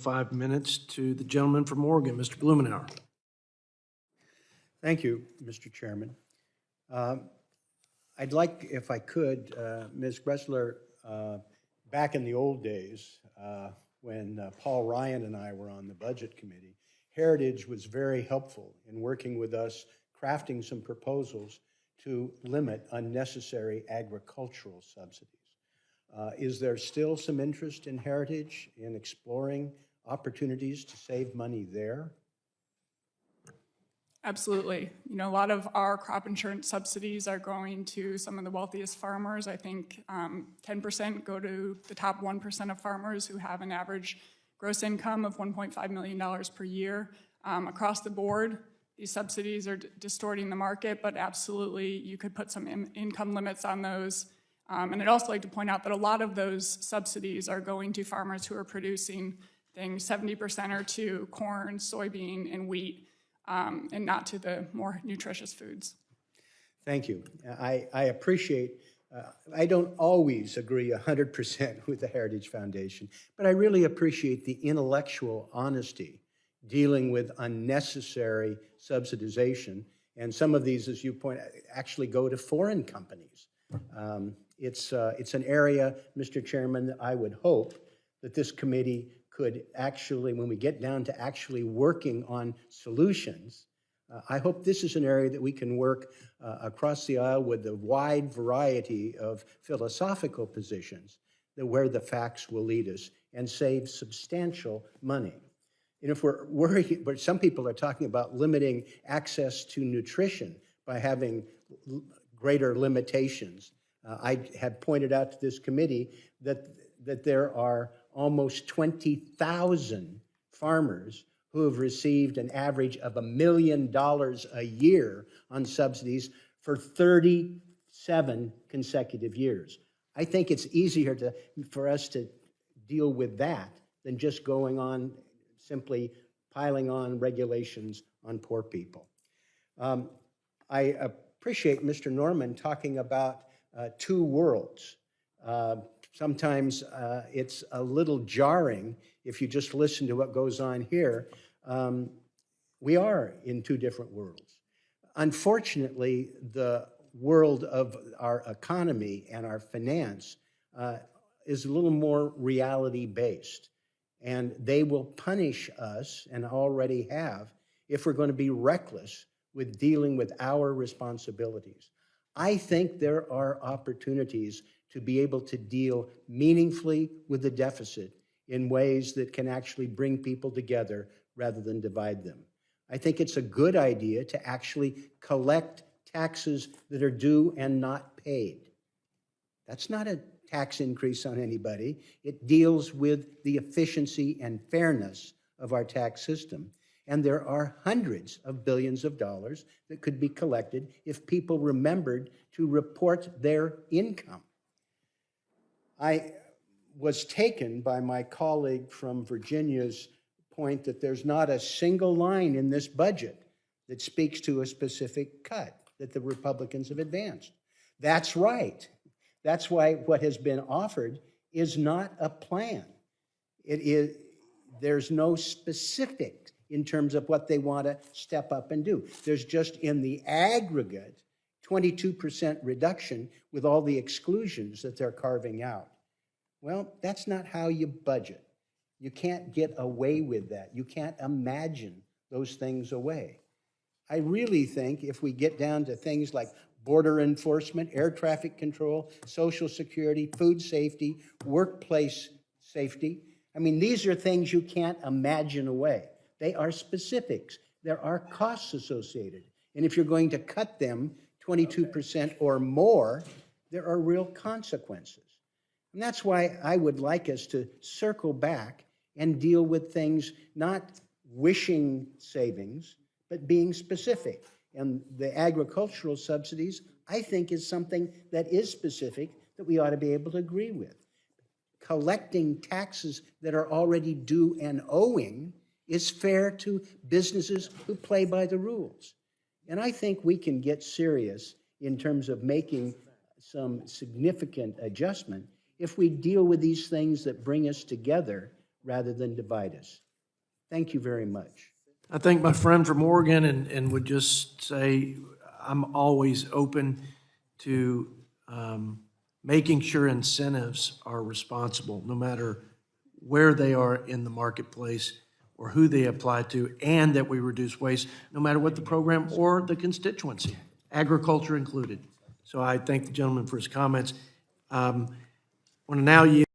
5 minutes to the gentleman from Oregon, Mr. Blumenauer. Thank you, Mr. Chairman. I'd like, if I could, Ms. Gressler, back in the old days, when Paul Ryan and I were on the Budget Committee, Heritage was very helpful in working with us, crafting some proposals to limit unnecessary agricultural subsidies. Is there still some interest in Heritage in exploring opportunities to save money there? Absolutely. You know, a lot of our crop insurance subsidies are going to some of the wealthiest farmers. I think 10% go to the top 1% of farmers who have an average gross income of $1.5 million per year. Across the board, these subsidies are distorting the market, but absolutely you could put some income limits on those. And I'd also like to point out that a lot of those subsidies are going to farmers who are producing things 70% are to corn, soybean, and wheat, and not to the more nutritious foods. Thank you. I appreciate, I don't always agree 100% with the Heritage Foundation, but I really appreciate the intellectual honesty dealing with unnecessary subsidization. And some of these, as you point out, actually go to foreign companies. It's an area, Mr. Chairman, that I would hope that this committee could actually, when we get down to actually working on solutions, I hope this is an area that we can work across the aisle with a wide variety of philosophical positions that where the facts will lead us and save substantial money. And if we're worried, but some people are talking about limiting access to nutrition by having greater limitations. I had pointed out to this committee that there are almost 20,000 farmers who have received an average of $1 million a year on subsidies for 37 consecutive years. I think it's easier for us to deal with that than just going on simply piling on regulations on poor people. I appreciate Mr. Norman talking about two worlds. Sometimes it's a little jarring if you just listen to what goes on here. We are in two different worlds. Unfortunately, the world of our economy and our finance is a little more reality-based. And they will punish us, and already have, if we're going to be reckless with dealing with our responsibilities. I think there are opportunities to be able to deal meaningfully with the deficit in ways that can actually bring people together rather than divide them. I think it's a good idea to actually collect taxes that are due and not paid. That's not a tax increase on anybody. It deals with the efficiency and fairness of our tax system. And there are hundreds of billions of dollars that could be collected if people remembered to report their income. I was taken by my colleague from Virginia's point that there's not a single line in this budget that speaks to a specific cut that the Republicans have advanced. That's right. That's why what has been offered is not a plan. There's no specific in terms of what they want to step up and do. There's just in the aggregate 22% reduction with all the exclusions that they're carving out. Well, that's not how you budget. You can't get away with that. You can't imagine those things away. I really think if we get down to things like border enforcement, air traffic control, Social Security, food safety, workplace safety, I mean, these are things you can't imagine away. They are specifics. There are costs associated. And if you're going to cut them 22% or more, there are real consequences. And that's why I would like us to circle back and deal with things, not wishing savings, but being specific. And the agricultural subsidies, I think, is something that is specific that we ought to be able to agree with. Collecting taxes that are already due and owing is fair to businesses who play by the rules. And I think we can get serious in terms of making some significant adjustment if we deal with these things that bring us together rather than divide us. Thank you very much. I thank my friend from Oregon and would just say I'm always open to making sure incentives are responsible, no matter where they are in the marketplace or who they apply to, and that we reduce waste, no matter what the program or the constituency, agriculture included. So I thank the gentleman for his comments. I want to now yield